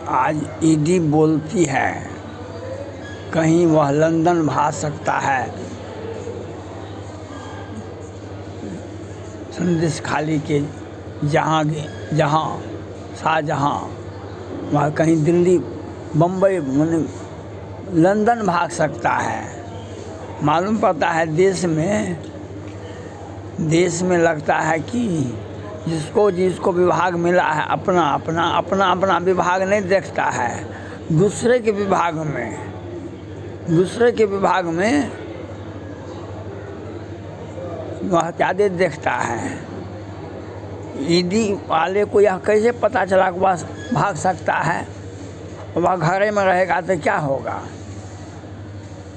आज ईडी बोलती है कहीं वह लंदन भाग सकता है। संदेश खाली के जहाँ शाहजहाँ वह कहीं दिल्ली बम्बई लंदन भाग सकता है। मालूम पड़ता है देश में लगता है कि जिसको विभाग मिला है अपना विभाग नहीं देखता है। दूसरे के विभाग में वह ज़्यादा देखता है। ईडी वाले को यह कैसे पता चला कि वह भाग सकता है? वह घरे में रहेगा तो क्या होगा?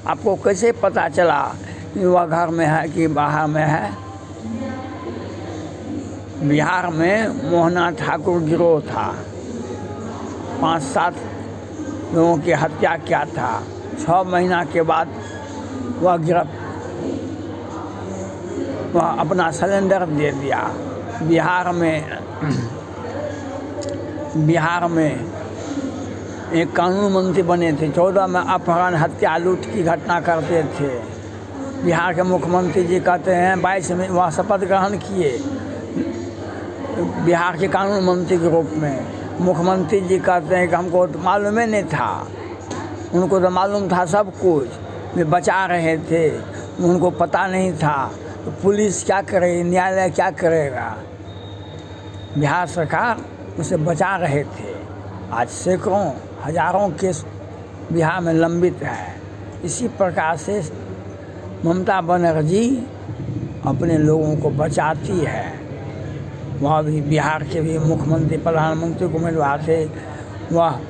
आपको कैसे पता चला कि वह घर में है कि बाहर में है? बिहार में मोहना ठाकुर गिरोह था, 5-7 लोगों की हत्या किया था। 6 महीना के बाद वह अपना सिलेंडर दे दिया। बिहार में एक कानून मंत्री बने थे। 14 में अपहरण हत्या लूट की घटना करते थे। बिहार के मुख्यमंत्री जी कहते हैं 22 में वह शपथ ग्रहण किए बिहार के कानून मंत्री के रूप में। मुख्यमंत्री जी कहते हैं कि हमको तो मालूम ही नहीं था, उनको तो मालूम था सब कुछ, वे बचा रहे थे, उनको पता नहीं था। तो पुलिस क्या करेगी, न्यायालय क्या करेगा? बिहार सरकार उसे बचा रहे थे। आज सैकड़ों हजारों केस बिहार में लंबित है। इसी प्रकार से ममता बनर्जी अपने लोगों को बचाती है। वह भी बिहार के भी मुख्यमंत्री प्रधानमंत्री को उम्मीदवार थे, वह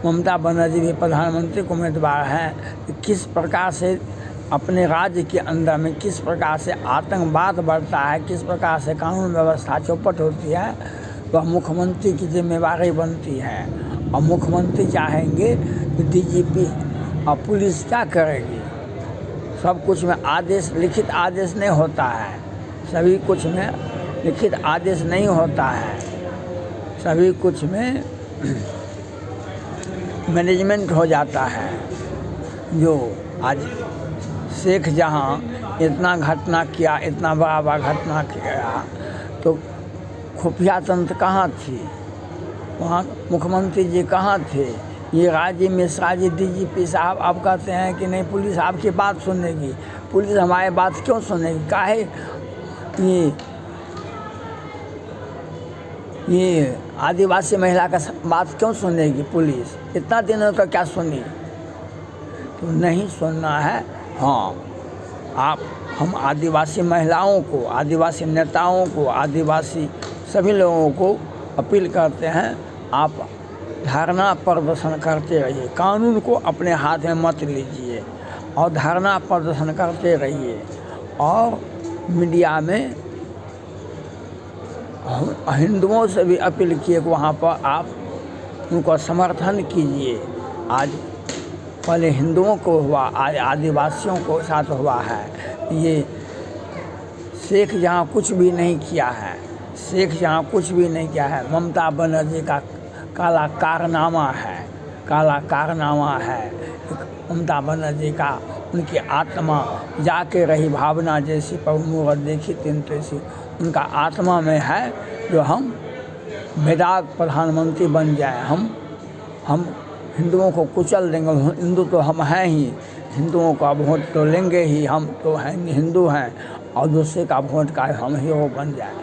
ममता बनर्जी भी प्रधानमंत्री को उम्मीदवार हैं। किस प्रकार से अपने राज्य के अंदर में किस प्रकार से आतंकवाद बढ़ता है, किस प्रकार से कानून व्यवस्था चौपट होती है, वह मुख्यमंत्री की जिम्मेवारी बनती है। और मुख्यमंत्री चाहेंगे कि डीजीपी और पुलिस क्या करेगी? सब कुछ में आदेश, लिखित आदेश नहीं होता है। सभी कुछ में लिखित आदेश नहीं होता है। सभी कुछ में मैनेजमेंट हो जाता है। जो आज शेख जहाँ इतना घटना किया, इतना बड़ा घटना किया, तो खुफिया तंत्र कहाँ थी? वहाँ मुख्यमंत्री जी कहाँ थे? ये राजीव मिश्रा जी डीजीपी साहब अब कहते हैं कि नहीं पुलिस आपकी बात सुनेगी। पुलिस हमारी बात क्यों सुनेगी? काहे ये आदिवासी महिला का बात क्यों सुनेगी पुलिस? इतना दिनों तक क्या सुनी? तो नहीं सुनना है। हाँ, हम आदिवासी महिलाओं को, आदिवासी नेताओं को, आदिवासी सभी लोगों को अपील करते हैं, आप धरना प्रदर्शन करते रहिए। कानून को अपने हाथ में मत लीजिए और धरना प्रदर्शन करते रहिए। और मीडिया में हिंदुओं से भी अपील किए कि वहाँ पर आप उनको समर्थन कीजिए। आज पहले हिंदुओं को हुआ, आज आदिवासियों को साथ हुआ है। ये शेख जहाँ कुछ भी नहीं किया है, शेख जहाँ कुछ भी नहीं किया है, ममता बनर्जी का काला कारनामा है। ममता बनर्जी का उनकी आत्मा जाके रही भावना जैसी पवनूर देखी तीन तैसी उनका आत्मा में है, जो हम बेदाग प्रधानमंत्री बन जाए। हम हिंदुओं को कुचल देंगे। हिंदू तो हम हैं ही, हिंदुओं का वोट तो लेंगे ही, हम तो हैं हिंदू हैं, और दूसरे का वोट का हम ही वो बन जाए।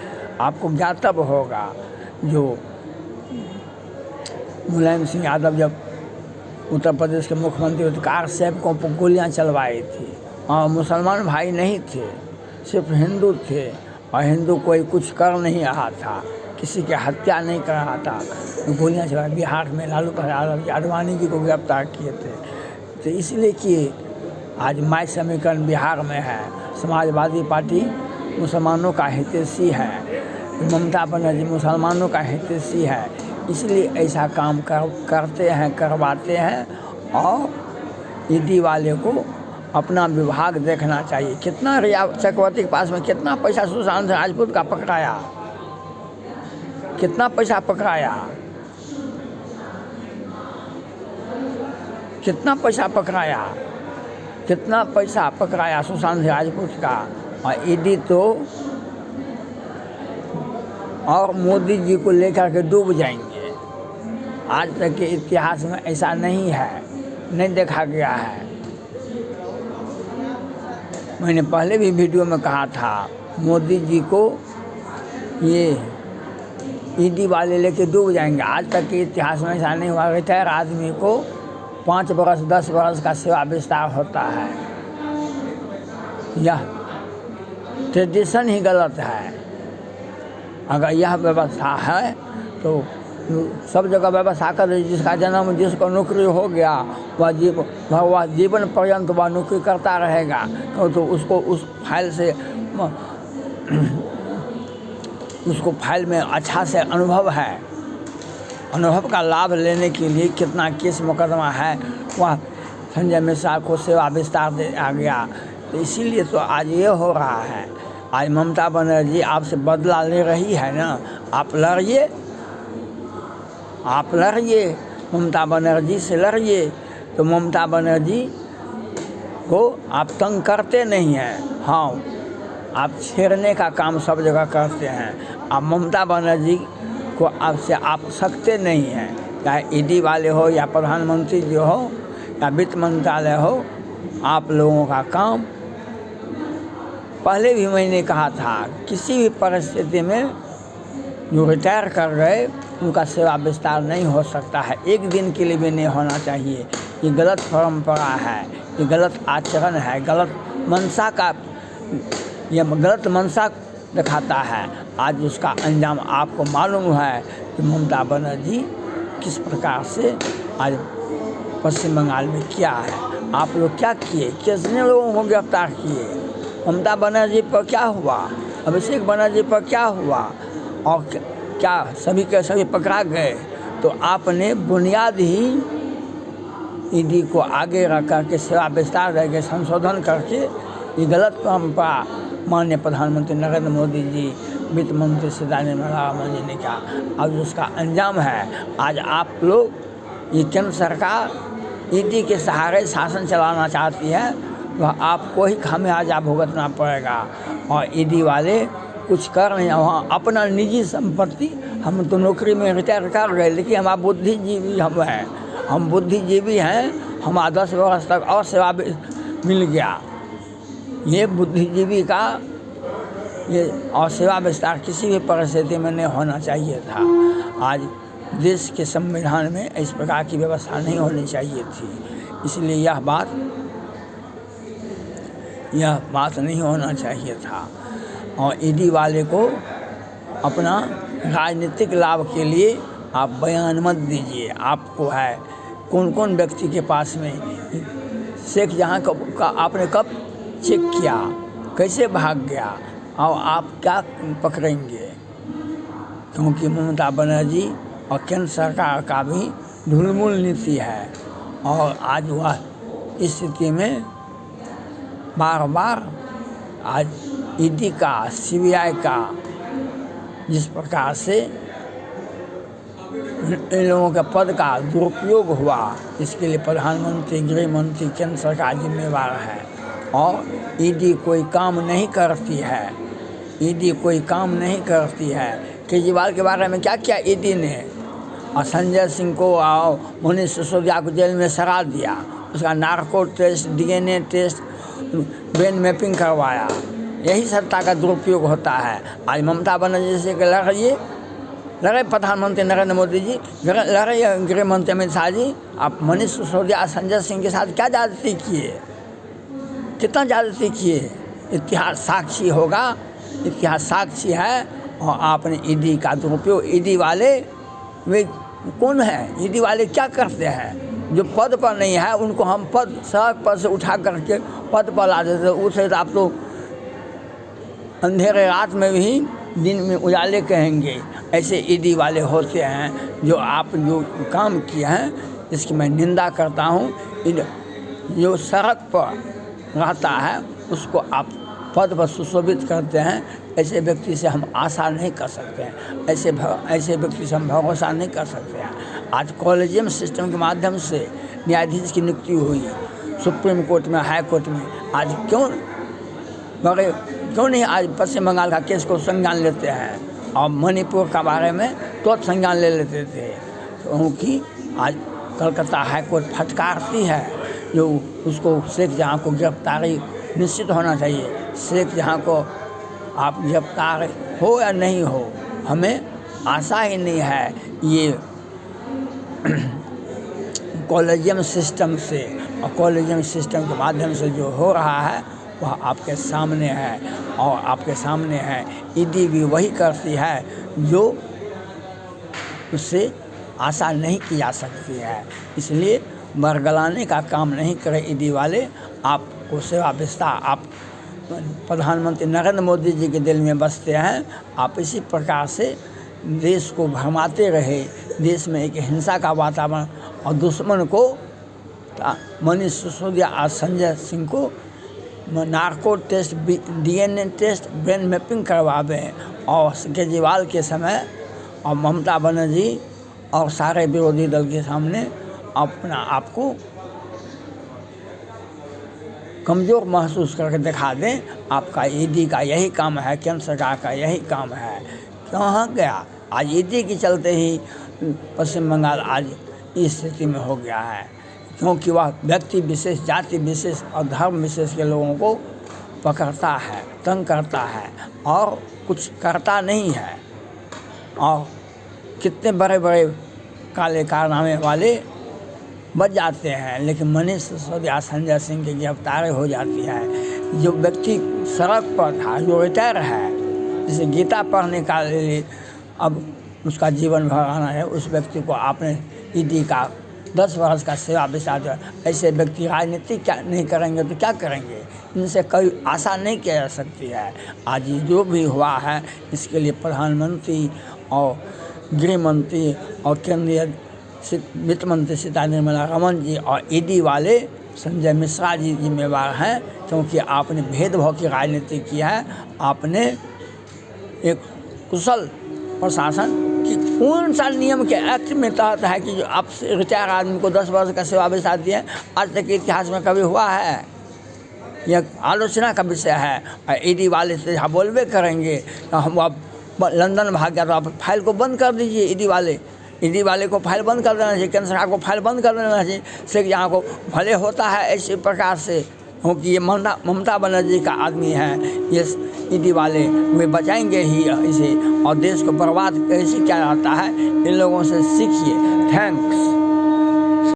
आपको ज्ञातव्य होगा जो मुलायम सिंह यादव जब उत्तर प्रदेश के मुख्यमंत्री थे, कार सेवकों पर गोलियां चलवाई थी। और मुसलमान भाई नहीं थे, सिर्फ हिंदू थे, और हिंदू कोई कुछ कर नहीं रहा था, किसी की हत्या नहीं कर रहा था, गोलियां चला। बिहार में लालू प्रसाद आडवाणी जी को गिरफ्तार किए थे। तो इसलिए कि आज माय समीकरण बिहार में है, समाजवादी पार्टी मुसलमानों का हितैषी है, ममता बनर्जी मुसलमानों का हितैषी है, इसलिए ऐसा काम करते हैं, करवाते हैं। और ईडी वाले को अपना विभाग देखना चाहिए। कितना रिया चक्रवर्ती के पास में कितना पैसा सुशांत राजपूत का पकड़ाया, कितना पैसा पकड़ाया। कितना पैसा पकड़ाया, कितना पैसा पकड़ाया सुशांत राजपूत का। और ईडी तो और मोदी जी को लेकर के डूब जाएंगे। आज तक के इतिहास में ऐसा नहीं है, नहीं देखा गया है। मैंने पहले भी वीडियो में कहा था, मोदी जी को ये ईडी वाले लेके डूब जाएंगे। आज तक के इतिहास में ऐसा नहीं हुआ। रिटायर आदमी को 5 बरस 10 बरस का सेवा विस्तार होता है। यह ट्रेडिशन ही गलत है। अगर यह व्यवस्था है तो सब जगह व्यवस्था कर, जिसका जन्म, जिसको नौकरी हो गया वह जीवन पर्यंत वह नौकरी करता रहेगा, तो उसको उस फाइल से उसको फाइल में अच्छा से अनुभव है। अनुभव का लाभ लेने के लिए कितना केस मुकदमा है, वह संजय मिश्रा को सेवा विस्तार दे आ गया। तो इसीलिए तो आज ये हो रहा है। आज ममता बनर्जी आपसे बदला ले रही है ना, आप लड़िए, आप लड़िए, ममता बनर्जी से लड़िए। तो ममता बनर्जी को आप तंग करते नहीं हैं। हाँ, आप छेड़ने का काम सब जगह करते हैं। आप ममता बनर्जी को आपसे आप सकते नहीं हैं, चाहे ईडी वाले हो या प्रधानमंत्री जी हो या वित्त मंत्रालय हो। आप लोगों का काम, पहले भी मैंने कहा था, किसी भी परिस्थिति में जो रिटायर कर गए उनका सेवा विस्तार नहीं हो सकता है, एक दिन के लिए भी नहीं होना चाहिए। ये गलत परंपरा है, ये गलत आचरण है, गलत मंशा का, यह गलत मंशा दिखाता है। आज उसका अंजाम आपको मालूम है कि ममता बनर्जी किस प्रकार से आज पश्चिम बंगाल में क्या है। आप लोग क्या किए, कितने लोगों को गिरफ्तार किए, ममता बनर्जी पर क्या हुआ, अभिषेक बनर्जी पर क्या हुआ, और क्या सभी के सभी पकड़ा गए। तो आपने बुनियाद ही ईडी को आगे रख करके सेवा विस्तार करके संशोधन करके ये गलत परंपरा माननीय प्रधानमंत्री नरेंद्र मोदी जी, वित्त मंत्री सीतारमण जी ने कहा। अब उसका अंजाम है, आज आप लोग, ये केंद्र सरकार ईडी के सहारे शासन चलाना चाहती है, वह आपको ही खामियाजा भुगतना पड़ेगा। और ईडी वाले कुछ कर नहीं, वहाँ अपना निजी संपत्ति, हम तो नौकरी में रिटायर कर गए, लेकिन हमारा बुद्धिजीवी हम हैं, हम बुद्धिजीवी हैं, हमारा 10 वर्ष तक और सेवा मिल गया। ये बुद्धिजीवी का ये और सेवा विस्तार किसी भी परिस्थिति में नहीं होना चाहिए था। आज देश के संविधान में इस प्रकार की व्यवस्था नहीं होनी चाहिए थी। इसलिए यह बात नहीं होना चाहिए था। और ईडी वाले को अपना राजनीतिक लाभ के लिए आप बयान मत दीजिए। आपको है कौन कौन व्यक्ति के पास में शेख जहाँ का आपने कब चेक किया, कैसे भाग गया, और आप क्या पकड़ेंगे। क्योंकि ममता बनर्जी और केंद्र सरकार का भी ढुलमुल नीति है। और आज वह इस स्थिति में बार बार आज ईडी का, सीबीआई का जिस प्रकार से इन लोगों के पद का दुरुपयोग हुआ, इसके लिए प्रधानमंत्री, गृह मंत्री, केंद्र सरकार जिम्मेवार है। और ईडी कोई काम नहीं करती है, ईडी कोई काम नहीं करती है। केजरीवाल के बारे में क्या किया ईडी ने, और संजय सिंह को और मनीष सिसोदिया को जेल में सड़ा दिया, उसका narco test, DNA test, brain mapping करवाया। यही सत्ता का दुरुपयोग होता है। आज ममता बनर्जी से लड़े प्रधानमंत्री नरेंद्र मोदी जी, लड़े गृह मंत्री अमित शाह जी, आप मनीष सिसोदिया, संजय सिंह के साथ क्या ज्यादती किए, कितना ज्यादती किए। इतिहास साक्षी होगा, इतिहास साक्षी है। और आपने ईडी का दुरुपयोग, ईडी वाले वे कौन है, ईडी वाले क्या करते हैं, जो पद पर नहीं है उनको हम पद, सड़क पर से उठा करके पद पर ला देते। उसे आप तो अंधेरे रात में भी दिन में उजाले कहेंगे। ऐसे ईडी वाले होते हैं। जो आप जो काम किए हैं इसकी मैं निंदा करता हूँ। जो सड़क पर रहता है उसको आप पद पर सुशोभित करते हैं। ऐसे व्यक्ति से हम आशा नहीं कर सकते हैं, ऐसे व्यक्ति से हम भरोसा नहीं कर सकते हैं। आज कॉलेजियम सिस्टम के माध्यम से न्यायाधीश की नियुक्ति हुई सुप्रीम कोर्ट में, हाई कोर्ट में। आज क्यों मगर क्यों नहीं आज पश्चिम बंगाल का केस को संज्ञान लेते हैं और मणिपुर का बारे में तो संज्ञान ले लेते थे, क्योंकि आज कलकत्ता हाई कोर्ट फटकारती है जो उसको शेख जहाँ को गिरफ्तारी निश्चित होना चाहिए। शेख जहाँ को आप गिरफ्तार हो या नहीं हो, हमें आशा ही नहीं है। ये कॉलेजियम सिस्टम से और कॉलेजियम सिस्टम के माध्यम से जो हो रहा है वह आपके सामने है और आपके सामने है। ईडी भी वही करती है जो उससे आशा नहीं की जा सकती है, इसलिए बरगलाने का काम नहीं करे ईडी वाले। आपको सेवा विस्तार आप प्रधानमंत्री नरेंद्र मोदी जी के दिल में बसते हैं। आप इसी प्रकार से देश को भरमाते रहे, देश में एक हिंसा का वातावरण और दुश्मन को मनीष सिसोदिया आज संजय सिंह को narco test, DNA test, brain mapping करवावे और केजरीवाल के समय और ममता बनर्जी और सारे विरोधी दल के सामने अपना आपको कमज़ोर महसूस करके दिखा दें। आपका ईडी का यही काम है, केंद्र सरकार का यही काम है। कहाँ गया आज ईडी के चलते ही पश्चिम बंगाल आज इस स्थिति में हो गया है, क्योंकि वह व्यक्ति विशेष, जाति विशेष और धर्म विशेष के लोगों को पकड़ता है, तंग करता है और कुछ करता नहीं है। और कितने बड़े बड़े काले कारनामे वाले बच जाते हैं, लेकिन मनीष सिसोदिया, संजय सिंह की गिरफ्तारी हो जाती है। जो व्यक्ति सड़क पर था, जो रिटायर है, जिसे गीता पढ़ने का लिए अब उसका जीवन भर आना है, उस व्यक्ति को आपने ईडी का 10 वर्ष का सेवा विस्तार दिया। ऐसे व्यक्ति राजनीति क्या नहीं करेंगे तो क्या करेंगे? इनसे कोई आशा नहीं की जा सकती है। आज जो भी हुआ है इसके लिए प्रधानमंत्री और गृह मंत्री और केंद्रीय वित्त मंत्री सीता निर्मला रमन जी और ईडी वाले संजय मिश्रा जी जिम्मेवार हैं, क्योंकि आपने भेदभाव की राजनीति की है। आपने एक कुशल प्रशासन की कौन सा नियम के एक्ट में तहत है कि जो आप रिटायर आदमी को 10 वर्ष का सेवा विस्तार दिए? आज तक के इतिहास में कभी हुआ है? यह आलोचना का विषय है। और ईडी वाले से यहाँ बोलबे करेंगे तो हम आप लंदन भाग गया तो आप फाइल को बंद कर दीजिए। ईडी वाले को फाइल बंद कर देना चाहिए, केंद्र सरकार को फाइल बंद कर देना चाहिए। शेख यहाँ को भले होता है ऐसे प्रकार से, क्योंकि ये ममता बनर्जी का आदमी है। ये ईडी वाले वे बचाएंगे ही इसे, और देश को बर्बाद कैसे किया जाता है इन लोगों से सीखिए। थैंक्स।